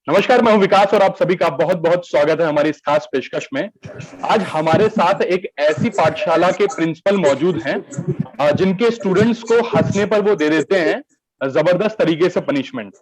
नमस्कार, मैं हूं विकास और आप सभी का बहुत बहुत स्वागत है हमारी इस खास पेशकश में। आज हमारे साथ एक ऐसी पाठशाला के प्रिंसिपल मौजूद हैं जिनके स्टूडेंट्स को हंसने पर वो दे देते हैं जबरदस्त तरीके से पनिशमेंट।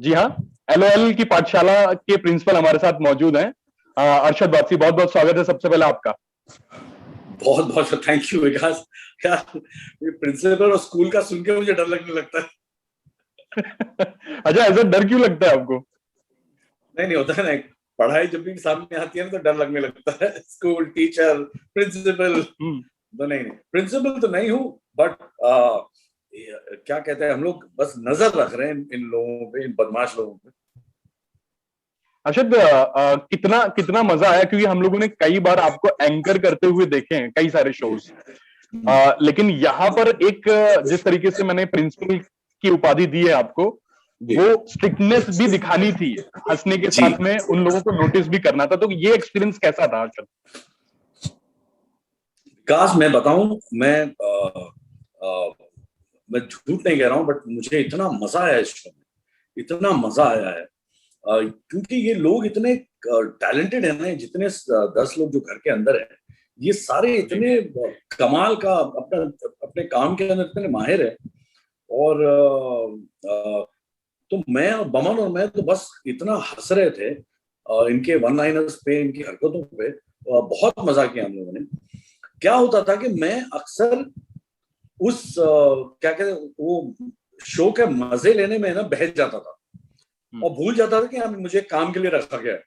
जी हाँ, एलओएल की पाठशाला के प्रिंसिपल हमारे साथ मौजूद हैं। अरशद वासी, बहुत बहुत स्वागत है सबसे पहले आपका। बहुत बहुत थैंक यू विकास। यार, प्रिंसिपल और स्कूल का सुन के मुझे डर लगने लगता है। अच्छा, ऐसा डर क्यों लगता है आपको? नहीं होता है ना, पढ़ाई जब भी सामने आती है ना तो डर लगने लगता है। स्कूल, टीचर, प्रिंसिपल तो नहीं प्रिंसिपल तो नहीं हूँ, बट क्या कहते हैं, हम लोग बस नजर रख रहे हैं इन लोगों पे, इन बदमाश लोगों पे। अरशद, कितना कितना मजा आया, क्योंकि हम लोगों ने कई बार आपको एंकर करते हुए देखे हैं कई सारे शोज। लेकिन यहाँ पर एक जिस तरीके से मैंने प्रिंसिपल की उपाधि दी है आपको, वो स्ट्रिक्टनेस भी दिखानी थी, हंसने के साथ में उन लोगों को नोटिस भी करना था। तो ये एक्सपीरियंस कैसा था अरशद? विकास, मैं बताऊं, मैं झूठ नहीं कह रहा हूं, बट मुझे इतना मजा आया इस शो में, इतना मजा आया है। क्योंकि ये लोग इतने टैलेंटेड है ना, जितने 10 लोग जो घर के अंदर है, ये सारे इतने कमाल का अपना अपने काम के अंदर इतने माहिर है। और तो मैं और बमन और मैं तो बस इतना हंस रहे थे इनके वन लाइनर्स पे, इनकी हरकतों पे। बहुत मजा किया हम लोगों ने। क्या होता था कि मैं अक्सर उस क्या कहते हैं, वो शो के मजे लेने में ना बहक जाता था और भूल जाता था कि हाँ, मुझे काम के लिए रखा गया है।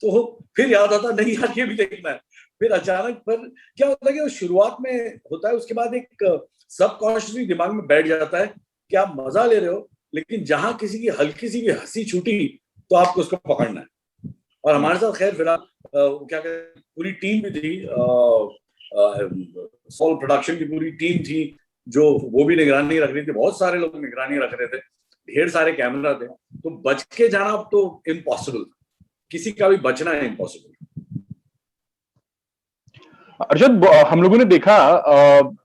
तो फिर याद आता, नहीं यार ये भी देखना है। फिर अचानक पर क्या होता है कि वो शुरुआत में होता है, उसके बाद एक सबकॉन्शियसली दिमाग में बैठ जाता है कि आप मजा ले रहे हो, लेकिन जहां किसी की हल्की सी भी हंसी छूटी तो आपको उसको पकड़ना है। और हमारे साथ खैर फिलहाल क्या कहते हैं, पूरी टीम भी थी, सोल प्रोडक्शन की पूरी टीम थी, जो वो भी निगरानी रख रही थी। बहुत सारे लोग निगरानी रख रहे थे, ढेर सारे कैमरा थे। तो बच के जाना अब तो इम्पॉसिबल, किसी का भी बचना है इम्पॉसिबल। अर्शद, हम लोगों ने देखा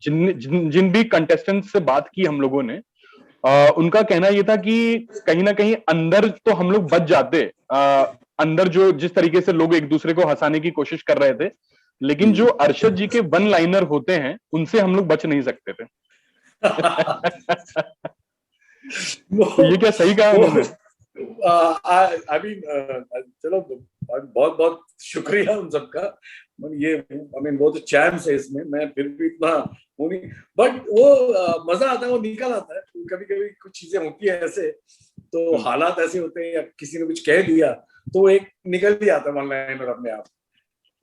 जिन भी कंटेस्टेंट से बात की हम लोगों ने, उनका कहना यह था कि कहीं ना कहीं अंदर तो हम लोग बच जाते, अंदर जो जिस तरीके से लोग एक दूसरे को हंसाने की कोशिश कर रहे थे, लेकिन जो अरशद जी के वन लाइनर होते हैं उनसे हम लोग बच नहीं सकते थे। तो ये क्या सही कहा उन्होंने? आई मीन, चलो, बहुत बहुत शुक्रिया उन सबका। ये आई मीन वो तो चैम्प्स है इसमें, मैं फिर भी इतना वो नहीं, बट वो मजा आता है, वो निकल आता है। कभी कभी कुछ चीजें होती है ऐसे, तो हालात ऐसे होते हैं या किसी ने कुछ कह दिया तो एक निकल ही आता है वन लाइनर अपने आप।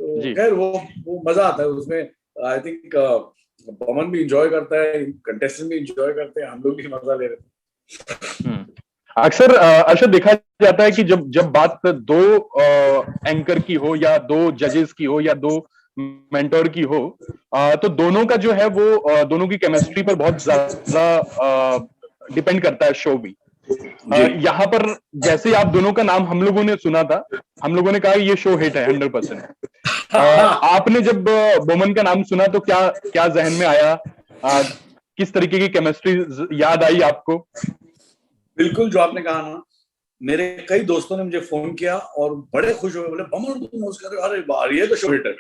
तो खैर वो मजा आता है उसमें। आई थिंक बमन भी इंजॉय करता है, कंटेस्टेंट भी इंजॉय करते हैं, हम लोग भी मजा ले रहे थे। अक्सर अरशद देखा जाता है कि जब जब बात दो एंकर की हो या दो जजेस की हो या दो मेंटोर की हो, तो दोनों का जो है वो दोनों की केमिस्ट्री पर बहुत ज्यादा डिपेंड करता है शो भी। यहाँ पर जैसे आप दोनों का नाम हम लोगों ने सुना था, हम लोगों ने कहा ये शो हिट है 100%। आपने जब बोमन का नाम सुना तो क्या क्या जहन में आया? किस तरीके की केमिस्ट्री याद आई आपको? बिल्कुल जो आपने कहा ना, मेरे कई दोस्तों ने मुझे फोन किया और बड़े खुश हुए, बोले बमन तुम होस्ट कर रहे हो, अरे बार ये तो शो हिट है।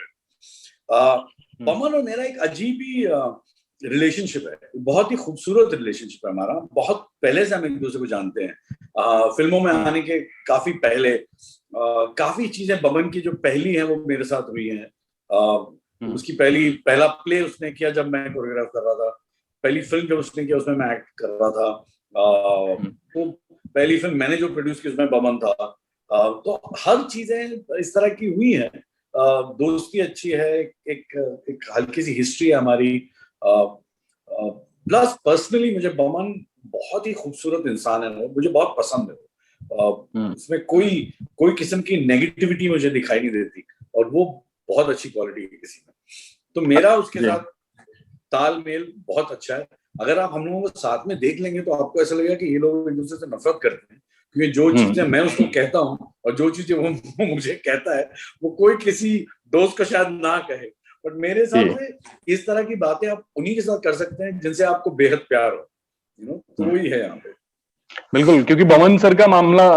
बमन और मेरा एक अजीब ही रिलेशनशिप है, बहुत ही खूबसूरत रिलेशनशिप है हमारा। बहुत पहले से हम एक दूसरे को जानते हैं, फिल्मों में आने के काफी पहले। काफी चीजें बमन की जो पहली हैं वो मेरे साथ हुई हैं। उसकी पहला प्ले उसने किया जब मैं कोरियोग्राफ कर रहा था, पहली फिल्म जब उसने किया उसमें मैं एक्ट कर रहा था। तो पहली फिल्म मैंने जो प्रोड्यूस की उसमें बमन था। तो हर चीजें इस तरह की हुई हैं। दोस्ती अच्छी है, एक हल्की सी हिस्ट्री है हमारी। प्लस पर्सनली मुझे बमन बहुत ही खूबसूरत इंसान है, मुझे बहुत पसंद है। उसमें कोई किस्म की नेगेटिविटी मुझे दिखाई नहीं देती, और वो बहुत अच्छी क्वालिटी है किसी में। तो मेरा उसके साथ तालमेल बहुत अच्छा है। अगर आप हम लोगों को साथ में देख लेंगे तो आपको ऐसा लगेगा कि ये लोग एक दूसरे से नफरत करते हैं, क्योंकि जो चीजें मैं उसको कहता हूँ और जो चीजें वो मुझे कहता है, वो कोई किसी दोस्त को शायद ना कहे। बट मेरे हिसाब से इस तरह की बातें आप उन्हीं के साथ कर सकते हैं जिनसे आपको बेहद प्यार हो, तो वही है यहाँ पे। बिल्कुल, क्योंकि बमन सर का मामला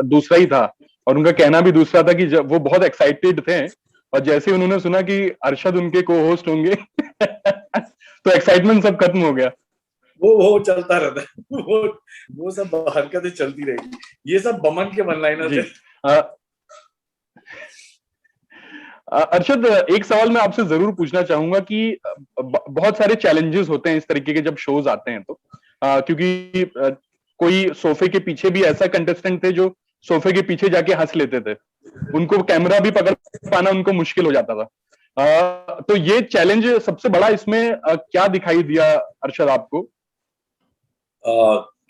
दूसरा ही था और उनका कहना भी दूसरा था कि जब वो बहुत एक्साइटेड थे और जैसे ही उन्होंने सुना कि अरशद उनके को होस्ट होंगे तो एक्साइटमेंट सब खत्म हो गया। वो चलता रहता है। वो सब हरकतें चलती रहेगी। ये सब बमन के वन लाइनर्स जी। है। अरशद, एक सवाल मैं आपसे जरूर पूछना चाहूंगा कि बहुत सारे चैलेंजेस होते हैं इस तरीके के जब शोज आते हैं तो क्योंकि कोई सोफे के पीछे भी ऐसा कंटेस्टेंट थे जो सोफे के पीछे जाके हंस लेते थे, उनको कैमरा भी पकड़ पाना उनको मुश्किल हो जाता था। तो ये चैलेंज सबसे बड़ा इसमें क्या दिखाई दिया अरशद आपको?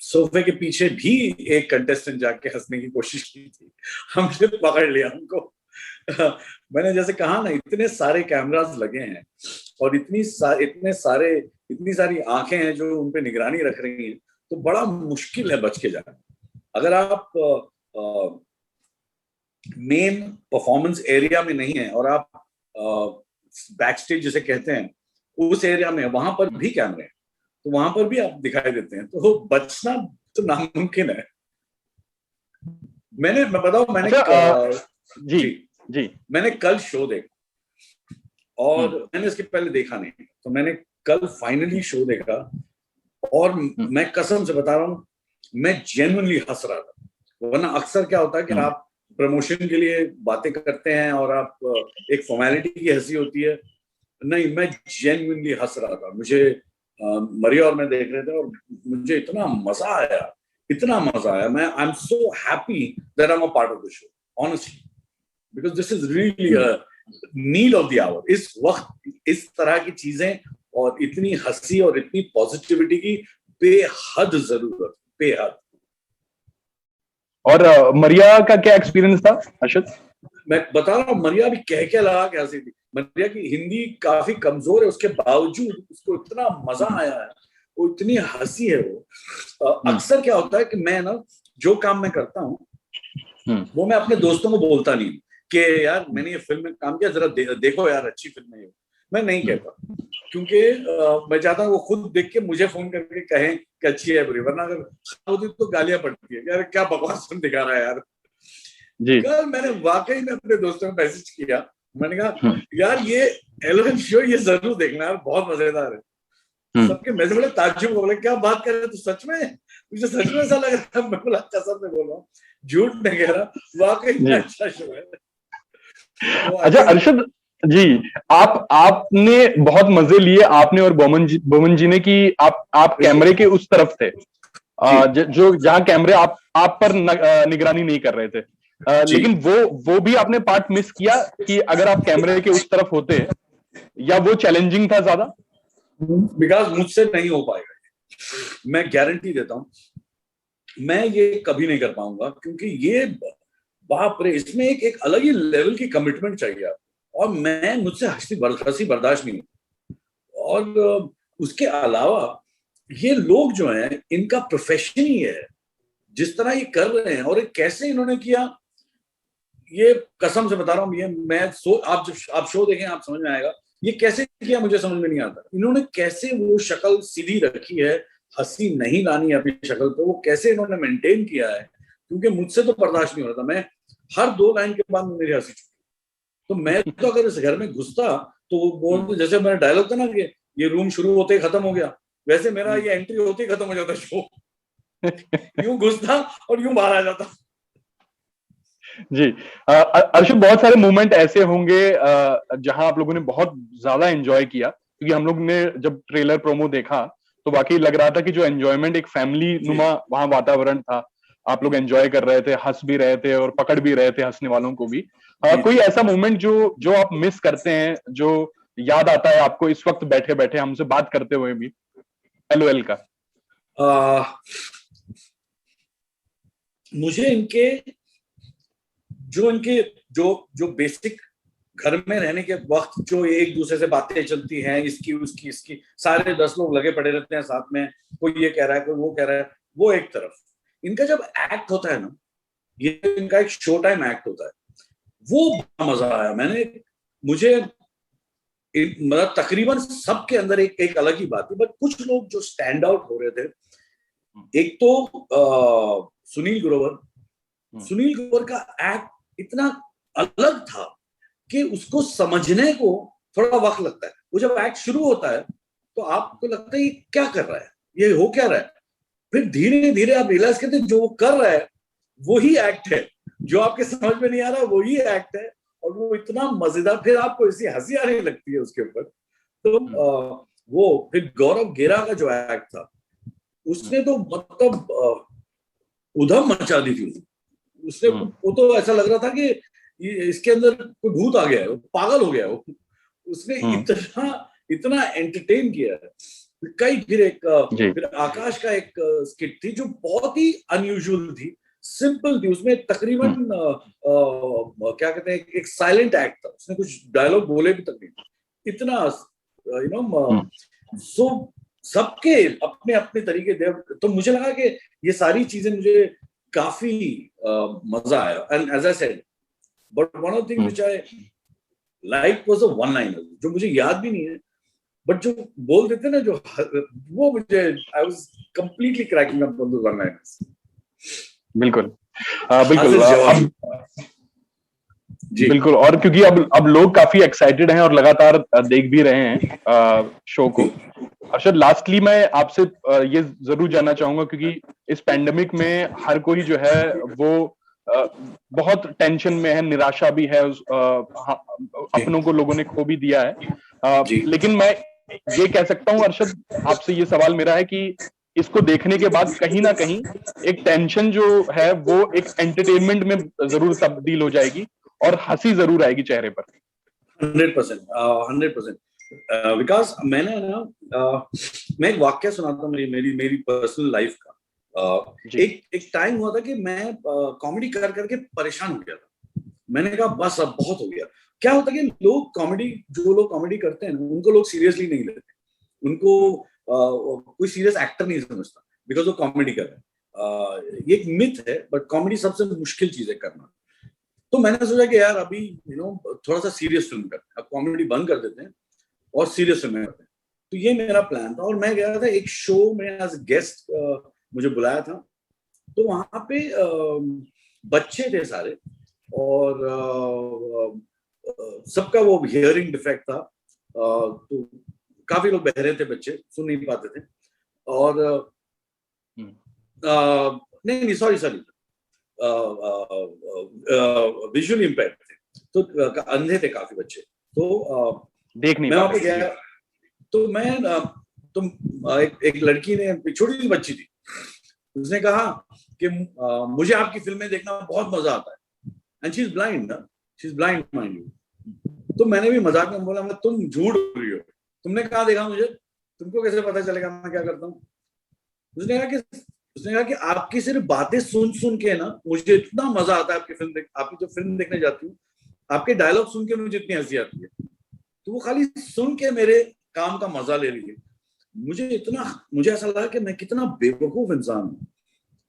सोफे के पीछे भी एक कंटेस्टेंट जाके हंसने की कोशिश की थी, हमने पकड़ लिया हमको। मैंने जैसे कहा ना, इतने सारे कैमरास लगे हैं और इतनी सारी आंखें हैं जो उन पे निगरानी रख रही हैं, तो बड़ा मुश्किल है बच के जाना। अगर आप मेन परफॉर्मेंस एरिया में नहीं है और आप बैक स्टेज जिसे कहते हैं उस एरिया में, वहां पर भी कैमरे हैं, तो वहां पर भी आप दिखाई देते हैं, तो बचना तो नामुमकिन है। मैं बताऊं, जी जी, मैंने कल शो देखा और मैंने इसके पहले देखा नहीं, तो मैंने कल फाइनली शो देखा और मैं कसम से बता रहा हूं, मैं जेन्युइनली हंस रहा था। वरना अक्सर क्या होता है कि आप प्रमोशन के लिए बातें करते हैं और आप एक फॉर्मेलिटी की हंसी होती है। नहीं, मैं जेन्युइनली हंस रहा था। मुझे मरिया और मैं देख रहे थे और मुझे इतना मजा आया। मैं I am so happy that I am a part of the show, honestly, because this is really a need of the hour. इस वक्त इस तरह की चीजें और इतनी हंसी और इतनी पॉजिटिविटी की बेहद जरूरत, बेहद। और मरिया का क्या एक्सपीरियंस था अरशद? मैं बता रहा हूँ, मरिया भी कह लगा के हंसी थी। मरिया की हिंदी काफी कमजोर है, उसके बावजूद उसको इतना मजा आया है, वो इतनी हंसी है। वो अक्सर क्या होता है कि मैं ना जो काम मैं करता हूँ वो मैं अपने दोस्तों को बोलता नहीं कि यार मैंने ये फिल्म में काम किया, जरा देखो यार अच्छी फिल्म है ये, मैं नहीं कहता, क्योंकि मैं चाहता हूँ वो खुद देख के मुझे फोन करके कहें कि अच्छी है बुरी, वरना अगर होती तो गालियां पड़ती है, यार क्या बकवास फिल्म दिखा रहा है यार। जी। कल मैंने वाकई में अपने दोस्तों को मैसेज किया, मैंने कहा यार ये एलेवन शो ये जरूर देखना यार, बहुत मजेदार है। सबके मैसेज बोले ताज्जुब हो, बोले क्या बात कर रहे हो, तू सच में, मुझे सच में ऐसा लग रहा है। मैं बोला कसम से बोल रहा हूँ, झूठ नहीं कह रहा, वाकई में अच्छा शो है। अच्छा अरशद जी, आपने बहुत मजे लिए, आपने और बोमन जी ने, कि आप कैमरे के उस तरफ थे जो जहां कैमरे आप पर निगरानी नहीं कर रहे थे, लेकिन वो भी आपने पार्ट मिस किया कि अगर आप कैमरे के उस तरफ होते, या वो चैलेंजिंग था ज्यादा? बिकॉज मुझसे नहीं हो पाएगा, मैं गारंटी देता हूं, मैं ये कभी नहीं कर पाऊंगा, क्योंकि ये बाप रे, इसमें एक अलग ही लेवल की कमिटमेंट चाहिए, और मुझसे हंसी बर्दाश्त नहीं होती। और उसके अलावा ये लोग जो हैं, इनका प्रोफेशन ही है, जिस तरह ये कर रहे हैं और कैसे इन्होंने किया, ये कसम से बता रहा हूँ, ये आप शो देखें, आप समझ में आएगा ये कैसे किया, मुझे समझ में नहीं आता। इन्होंने कैसे वो शक्ल सीधी रखी है, हंसी नहीं लानी है अपनी शक्ल पे, वो कैसे इन्होंने मेंटेन किया है, क्योंकि मुझसे तो बर्दाश्त नहीं हो रहा था। मैं हर 2 लाइन के बाद मेरी हंसी छूटी, तो मैं तो अगर इस घर में घुसता तो वो जैसे मेरा डायलॉग था ना कि ये रूम शुरू होते ही खत्म हो गया, वैसे मेरा ये एंट्री होते ही खत्म हो जाता शो। यूं घुसता और यूं बाहर आ जाता। जी। अर्शद, बहुत सारे मोमेंट ऐसे होंगे जहां आप लोगों ने बहुत ज्यादा एंजॉय किया, क्योंकि हम लोग ने जब ट्रेलर प्रोमो देखा तो वाकई लग रहा था कि जो एंजॉयमेंट, एक फैमिली नुमा वहां वातावरण था, आप लोग एंजॉय कर रहे थे, हंस भी रहे थे और पकड़ भी रहे थे हंसने वालों को भी। कोई ऐसा मोमेंट जो आप मिस करते हैं, जो याद आता है आपको इस वक्त बैठे बैठे हमसे बात करते हुए भी, एलओएल का? मुझे इनके जो बेसिक घर में रहने के वक्त जो एक दूसरे से बातें चलती हैं, इसकी सारे 10 लोग लगे पड़े रहते हैं साथ में, कोई ये कह रहा है कोई वो कह रहा है, वो एक तरफ। इनका जब एक्ट होता है ना, ये इनका एक शो टाइम एक्ट होता है, वो मजा आया। मुझे मतलब तकरीबन सबके अंदर एक अलग ही बात थी, बट कुछ लोग जो स्टैंड आउट हो रहे थे, एक तो सुनील ग्रोवर का एक्ट इतना अलग था कि उसको समझने को थोड़ा वक्त लगता है। वो जब एक्ट शुरू होता है तो आपको लगता है ये क्या कर रहा है, ये हो क्या रहा है, फिर धीरे धीरे आप रियलाइज करते हैं जो वो कर रहा है वही एक्ट है, जो आपके समझ में नहीं आ रहा वही एक्ट है, और वो इतना मजेदार, फिर आपको ऐसी हंसी आने लगती है उसके ऊपर। तो वो फिर गौरव गेरा का जो एक्ट था उसने तो मतलब उधम मचा दी थी उसने। वो तो ऐसा लग रहा था कि इसके अंदर कोई भूत आ गया है, पागल हो गया है। उसने इतना एंटरटेन किया है। कई फिर आकाश का एक स्किट थी जो बहुत ही अनयूजुअल थी, सिंपल थी, उसमें तकरीबन क्या कहते हैं, एक साइलेंट एक्ट था, उसने कुछ डायलॉग बोले भी तक नहीं, इतना सो सबके अपने अपने तरीके दे। तो मुझे लगा कि ये सारी चीजें मुझे काफी मजा आया। And as I said, but one of thing which I like was a one liner जो मुझे याद भी नहीं है, बट जो बोल देते ना, जो वो मुझे, I was completely cracking up on the one liners. बिल्कुल बिल्कुल बिल्कुल। और क्योंकि अब लोग काफी एक्साइटेड हैं और लगातार देख भी रहे हैं शो को। अरशद, लास्टली मैं आपसे ये जरूर जानना चाहूंगा, क्योंकि इस पैंडेमिक में हर कोई जो है वो बहुत टेंशन में है, निराशा भी है, अपनों को लोगों ने खो भी दिया है। लेकिन मैं ये कह सकता हूं अरशद, आपसे ये सवाल मेरा है कि इसको देखने के बाद कहीं ना कहीं एक टेंशन जो है वो एक एंटरटेनमेंट में जरूर तब्दील हो जाएगी और हंसी जरूर आएगी चेहरे पर। 100%। विकास, मैंने ना मैं एक वाक्य सुनाता हूँ मेरी पर्सनल लाइफ का। एक टाइम हुआ था कि मैं कॉमेडी कर करके परेशान हो गया था। मैंने कहा बस अब बहुत हो गया। क्या होता है कि जो लोग कॉमेडी करते हैं उनको लोग सीरियसली नहीं लेते, उनको कोई सीरियस एक्टर नहीं समझता बिकॉज वो कॉमेडी कर रहे हैं। ये एक मिथ है, बट कॉमेडी सबसे मुश्किल चीज है करना। तो मैंने सोचा कि यार अभी थोड़ा सा सीरियस फिल्म करते हैं, अब कॉमेडी बंद कर देते हैं और सीरियस फिल्म करते हैं। तो ये मेरा प्लान था, और मैं गया था एक शो में एज गेस्ट, मुझे बुलाया था। तो वहां पे बच्चे थे सारे, और सबका वो हियरिंग डिफेक्ट था, तो काफी लोग बहरे थे, बच्चे सुन नहीं पाते थे। और नहीं सॉरी विजुअली इम्पेयर्ड थे, तो अंधे थे काफी बच्चे। तो देख नहीं मैं वहां पे गया, तो एक लड़की ने, छोटी सी बच्ची थी, उसने कहा कि मुझे आपकी फिल्में देखना बहुत मजा आता है। And she is blind mind you. तो मैंने भी मजाक में बोला, तुम झूठ बोल रही हो, तुमने कहा देखा मुझे, तुमको कैसे पता चलेगा मैं क्या करता हूँ? उसने कहा कि आपकी सिर्फ बातें सुन के ना मुझे इतना मजा आता है, आपकी जो फिल्म देखने जाती हूँ, आपके डायलॉग सुन के मुझे इतनी हंसी आती है। तो वो खाली सुन के मेरे काम का मजा ले रही है। मुझे ऐसा लगा कि मैं कितना बेवकूफ इंसान हूँ,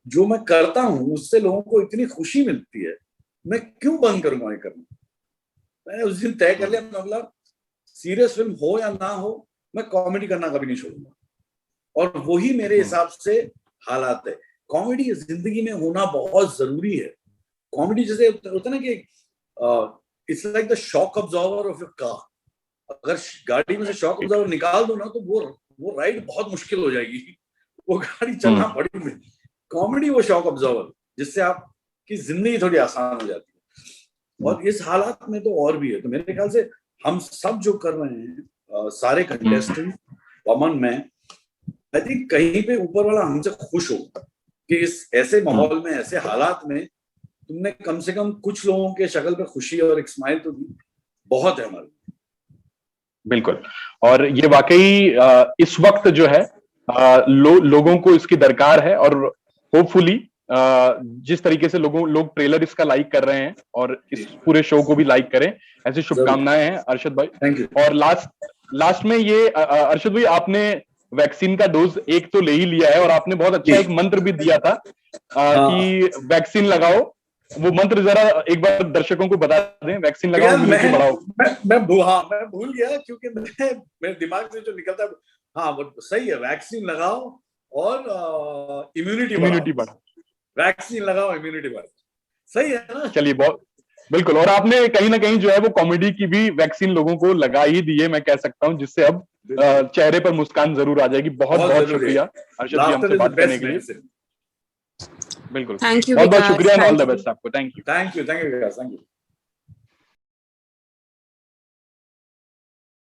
जो मैं करता हूँ उससे लोगों को इतनी खुशी मिलती है, मैं क्यों बंद करूंगा ये करना। मैंने उस दिन तय कर लिया, मैं बोला सीरियस फिल्म हो या ना हो, मैं कॉमेडी करना कभी नहीं छोड़ूंगा। और वही मेरे हिसाब से हालात है। कॉमेडी जिंदगी में होना बहुत जरूरी है। कॉमेडी जैसे होता है ना कि it's like the shock absorber of your car. अगर गाड़ी में से शॉक अब्जॉर्वर निकाल दो ना, तो वो राइड बहुत मुश्किल हो जाएगी, वो गाड़ी चलना बड़ी में। कॉमेडी वो शॉक अब्जॉर्वर जिससे आपकी जिंदगी थोड़ी आसान हो जाती है। और इस हालात में तो और भी है। तो मेरे ख्याल से हम सब जो कर रहे हैं, सारे कंटेस्टेंट, पवन, मैं, आई थिंक कहीं पे ऊपर वाला हमसे खुश हो कि इस ऐसे माहौल में, ऐसे हालात में तुमने कम से कम कुछ लोगों के शक्ल पे खुशी और एक स्माइल तो दी। बहुत है हमारे। बिल्कुल। और ये वाकई इस वक्त जो है लोगों को इसकी दरकार है, और होपफुली जिस तरीके से लोग ट्रेलर इसका लाइक कर रहे हैं और इस पूरे शो को भी लाइक करें, ऐसी शुभकामनाएं हैं अरशद भाई। Thank you. और लास्ट में ये अरशद भाई, आपने वैक्सीन का डोज एक तो ले ही लिया है, और आपने बहुत अच्छा एक मंत्र भी दिया था कि वैक्सीन लगाओ। वो मंत्र जरा एक बार दर्शकों को बता दें। वैक्सीन लगाओ, इम्यूनिटी बढ़ाओ। मैं भूल गया, क्योंकि मेरे दिमाग से जो निकलता है, हाँ वो सही है, वैक्सीन लगाओ और इम्यूनिटी इम्यूनिटी बढ़ाओ, बढ़ा। वैक्सीन लगाओ, इम्यूनिटी बढ़ाओ। सही है ना? चलिए, बहुत बिल्कुल। और आपने कहीं ना कहीं जो है वो कॉमेडी की भी वैक्सीन लोगों को लगा ही दी है, मैं कह सकता हूँ, जिससे अब चेहरे पर मुस्कान जरूर आ जाएगी। बहुत बहुत बहुत जरूरी है। शुक्रिया अर्शद जी लाफ्टर हमसे इज द बात करने बेस्ट के लिए। मेडिसिन। बिल्कुल, थैंक यू बहुत बहुत विकास, शुक्रिया and all thank the you. Best आपको। Thank you. Thank you Vikas, thank you.